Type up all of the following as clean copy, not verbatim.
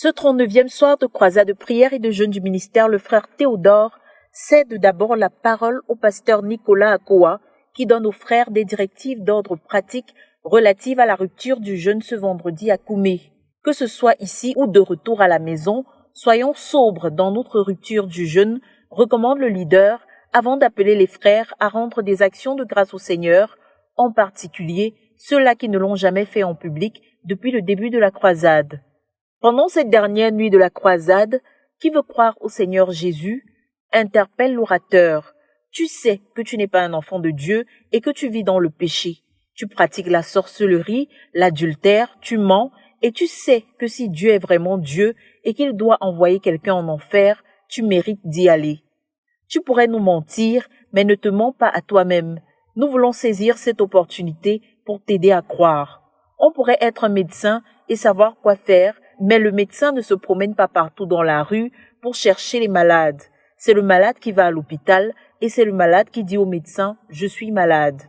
Ce 39e soir de croisade de prière et de jeûne du ministère, le frère Théodore cède d'abord la parole au pasteur Nicolas Akoa, qui donne aux frères des directives d'ordre pratique relatives à la rupture du jeûne ce vendredi à Koumé. Que ce soit ici ou de retour à la maison, soyons sobres dans notre rupture du jeûne, recommande le leader, avant d'appeler les frères à rendre des actions de grâce au Seigneur, en particulier ceux-là qui ne l'ont jamais fait en public depuis le début de la croisade. Pendant cette dernière nuit de la croisade, qui veut croire au Seigneur Jésus, interpelle l'orateur. Tu sais que tu n'es pas un enfant de Dieu et que tu vis dans le péché. Tu pratiques la sorcellerie, l'adultère, tu mens et tu sais que si Dieu est vraiment Dieu et qu'il doit envoyer quelqu'un en enfer, tu mérites d'y aller. Tu pourrais nous mentir, mais ne te mens pas à toi-même. Nous voulons saisir cette opportunité pour t'aider à croire. On pourrait être un médecin et savoir quoi faire, mais le médecin ne se promène pas partout dans la rue pour chercher les malades. C'est le malade qui va à l'hôpital et c'est le malade qui dit au médecin « Je suis malade ».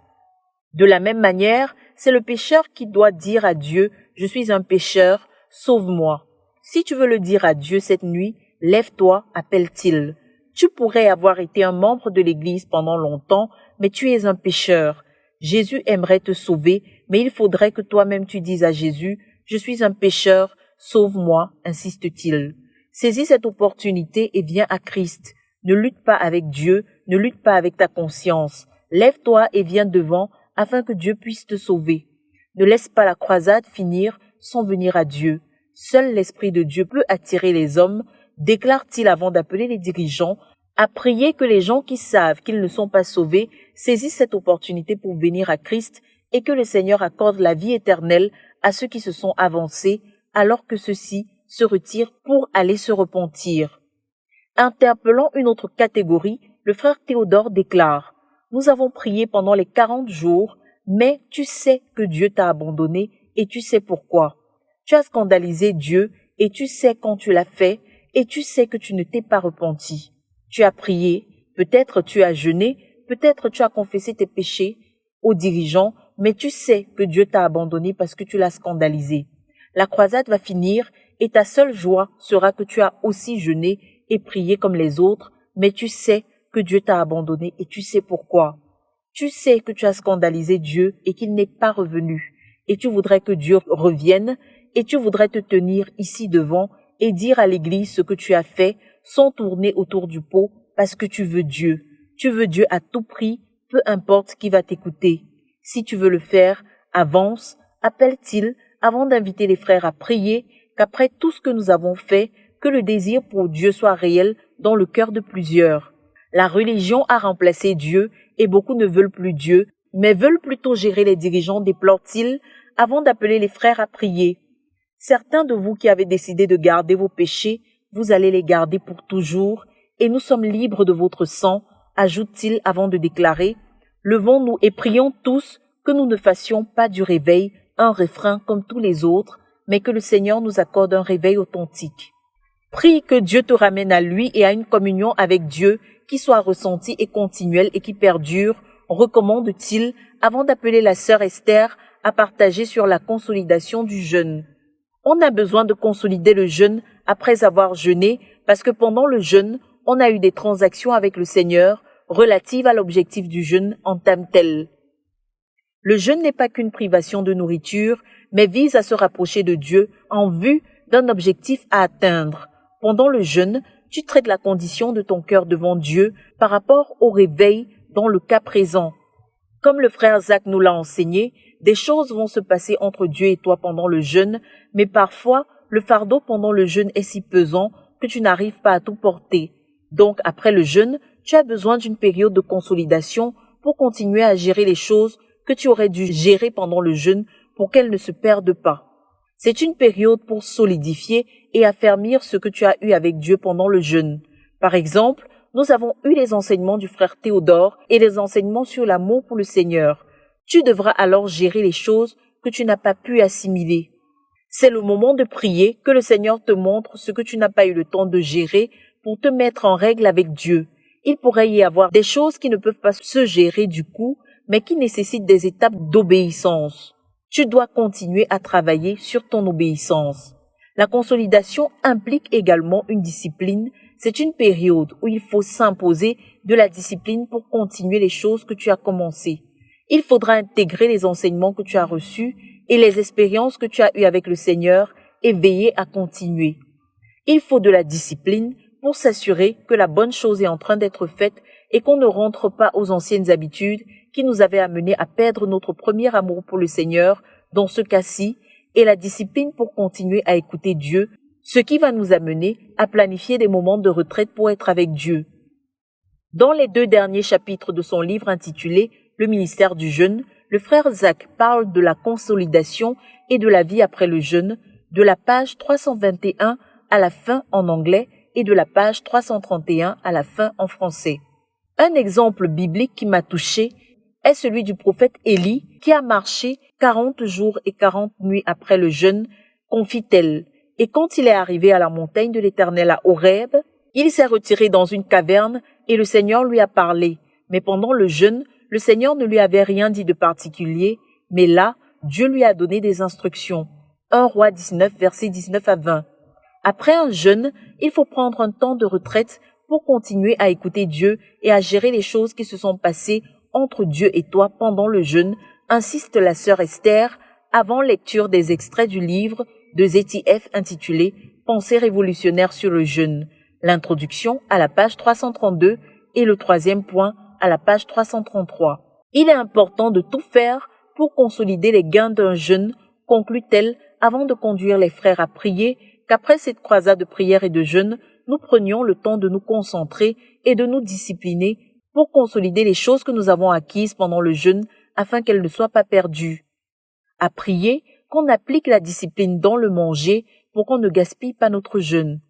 De la même manière, c'est le pécheur qui doit dire à Dieu « Je suis un pécheur, sauve-moi ». Si tu veux le dire à Dieu cette nuit, lève-toi, appelle-t-il. Tu pourrais avoir été un membre de l'Église pendant longtemps, mais tu es un pécheur. Jésus aimerait te sauver, mais il faudrait que toi-même tu dises à Jésus « Je suis un pécheur, sauve-moi », insiste-t-il. Saisis cette opportunité et viens à Christ. Ne lutte pas avec Dieu, ne lutte pas avec ta conscience. Lève-toi et viens devant afin que Dieu puisse te sauver. Ne laisse pas la croisade finir sans venir à Dieu. Seul l'Esprit de Dieu peut attirer les hommes, déclare-t-il avant d'appeler les dirigeants, à prier que les gens qui savent qu'ils ne sont pas sauvés saisissent cette opportunité pour venir à Christ et que le Seigneur accorde la vie éternelle à ceux qui se sont avancés alors que ceux-ci se retirent pour aller se repentir. Interpellant une autre catégorie, le frère Théodore déclare « Nous avons prié pendant les 40 jours, mais tu sais que Dieu t'a abandonné et tu sais pourquoi. Tu as scandalisé Dieu et tu sais quand tu l'as fait et tu sais que tu ne t'es pas repenti. Tu as prié, peut-être tu as jeûné, peut-être tu as confessé tes péchés aux dirigeants, mais tu sais que Dieu t'a abandonné parce que tu l'as scandalisé. La croisade va finir et ta seule joie sera que tu as aussi jeûné et prié comme les autres, mais tu sais que Dieu t'a abandonné et tu sais pourquoi. Tu sais que tu as scandalisé Dieu et qu'il n'est pas revenu, et tu voudrais que Dieu revienne, et tu voudrais te tenir ici devant et dire à l'Église ce que tu as fait sans tourner autour du pot parce que tu veux Dieu. Tu veux Dieu à tout prix, peu importe qui va t'écouter. Si tu veux le faire, avance, appelle-t-il avant d'inviter les frères à prier qu'après tout ce que nous avons fait, que le désir pour Dieu soit réel dans le cœur de plusieurs. La religion a remplacé Dieu et beaucoup ne veulent plus Dieu, mais veulent plutôt gérer les dirigeants, déplore-t-il, avant d'appeler les frères à prier. Certains de vous qui avez décidé de garder vos péchés, vous allez les garder pour toujours, et nous sommes libres de votre sang, ajoute-t-il avant de déclarer. Levons-nous et prions tous que nous ne fassions pas du réveil un refrain comme tous les autres, mais que le Seigneur nous accorde un réveil authentique. Prie que Dieu te ramène à lui et à une communion avec Dieu qui soit ressentie et continuelle et qui perdure, recommande-t-il avant d'appeler la sœur Esther à partager sur la consolidation du jeûne. On a besoin de consolider le jeûne après avoir jeûné parce que pendant le jeûne, on a eu des transactions avec le Seigneur relatives à l'objectif du jeûne, entame-t-elle. Le jeûne n'est pas qu'une privation de nourriture, mais vise à se rapprocher de Dieu en vue d'un objectif à atteindre. Pendant le jeûne, tu traites la condition de ton cœur devant Dieu par rapport au réveil dans le cas présent. Comme le frère Zach nous l'a enseigné, des choses vont se passer entre Dieu et toi pendant le jeûne, mais parfois, le fardeau pendant le jeûne est si pesant que tu n'arrives pas à tout porter. Donc, après le jeûne, tu as besoin d'une période de consolidation pour continuer à gérer les choses que tu aurais dû gérer pendant le jeûne pour qu'elles ne se perdent pas. C'est une période pour solidifier et affermir ce que tu as eu avec Dieu pendant le jeûne. Par exemple, nous avons eu les enseignements du frère Théodore et les enseignements sur l'amour pour le Seigneur. Tu devras alors gérer les choses que tu n'as pas pu assimiler. C'est le moment de prier que le Seigneur te montre ce que tu n'as pas eu le temps de gérer pour te mettre en règle avec Dieu. Il pourrait y avoir des choses qui ne peuvent pas se gérer du coup, mais qui nécessitent des étapes d'obéissance. Tu dois continuer à travailler sur ton obéissance. La consolidation implique également une discipline. C'est une période où il faut s'imposer de la discipline pour continuer les choses que tu as commencées. Il faudra intégrer les enseignements que tu as reçus et les expériences que tu as eues avec le Seigneur et veiller à continuer. Il faut de la discipline pour s'assurer que la bonne chose est en train d'être faite et qu'on ne rentre pas aux anciennes habitudes qui nous avaient amenés à perdre notre premier amour pour le Seigneur, dans ce cas-ci, et la discipline pour continuer à écouter Dieu, ce qui va nous amener à planifier des moments de retraite pour être avec Dieu. Dans les 2 derniers chapitres de son livre intitulé « Le ministère du jeûne », le frère Zach parle de la consolidation et de la vie après le jeûne, de la page 321 à la fin en anglais et de la page 331 à la fin en français. Un exemple biblique qui m'a touché est celui du prophète Élie qui a marché 40 jours et 40 nuits après le jeûne, confie-t-elle. Et quand il est arrivé à la montagne de l'Éternel à Horeb, il s'est retiré dans une caverne et le Seigneur lui a parlé. Mais pendant le jeûne, le Seigneur ne lui avait rien dit de particulier, mais là, Dieu lui a donné des instructions. 1 Roi 19, versets 19 à 20. Après un jeûne, il faut prendre un temps de retraite pour continuer à écouter Dieu et à gérer les choses qui se sont passées entre Dieu et toi pendant le jeûne, insiste la sœur Esther avant lecture des extraits du livre de ZTF intitulé « Pensée révolutionnaire sur le jeûne », l'introduction à la page 332 et le 3e point à la page 333. Il est important de tout faire pour consolider les gains d'un jeûne, conclut-elle avant de conduire les frères à prier, qu'après cette croisade de prière et de jeûne, nous prenions le temps de nous concentrer et de nous discipliner pour consolider les choses que nous avons acquises pendant le jeûne afin qu'elles ne soient pas perdues. À prier, qu'on applique la discipline dans le manger pour qu'on ne gaspille pas notre jeûne.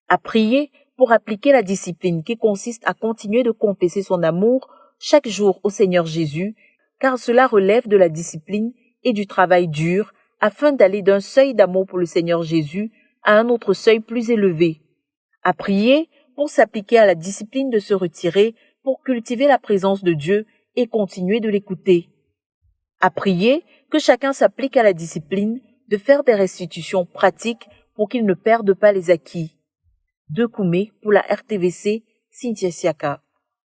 À prier pour appliquer la discipline qui consiste à continuer de confesser son amour chaque jour au Seigneur Jésus, car cela relève de la discipline et du travail dur afin d'aller d'un seuil d'amour pour le Seigneur Jésus à un autre seuil plus élevé. À prier pour s'appliquer à la discipline de se retirer pour cultiver la présence de Dieu et continuer de l'écouter. À prier que chacun s'applique à la discipline de faire des restitutions pratiques pour qu'il ne perde pas les acquis. De Koumé pour la RTVC, Cynthia Siaka.